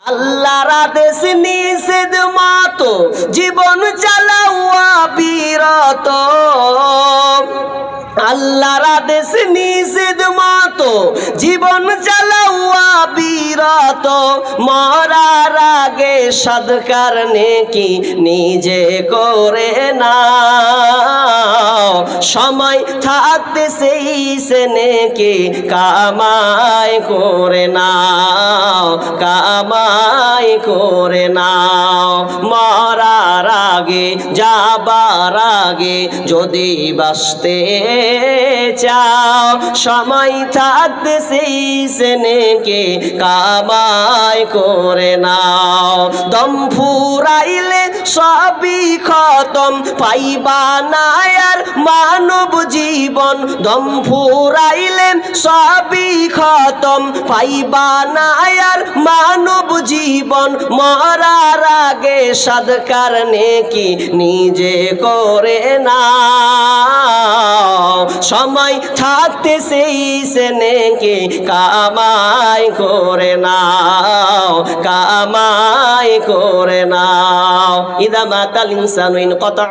আল্লাহর আদেশ নিষেধ মতো জীবন চালাওয়া বিরত, আল্লাহর আদেশ নিষেধ মতো জীবন চালাওয়া বিরত, মরার আগে সদকার নেকি নিজে করে নাও, সময় থাকতে সেই সে নেকি কামাই করে নাও, কামাই করে নাও। মরার আগে যাবার আগে যদি বাঁচতে চাও, সময় থাকতে সেই সে নেকি কামাই করে নাও। দম ফুরাইলে সবই খতম, পাইবা না আর মানব জীবন, দম ফুরাইলে সবই খতম, পাইবা না আর মানব জীবন। মরার আগে সদকার নেকি নিজে করে নাও, সময় থাকতে সেই সে নেকি কামাই করে নাও, কামাই করে নাও। ইদা মাতাল ইনসানু ইনকাতা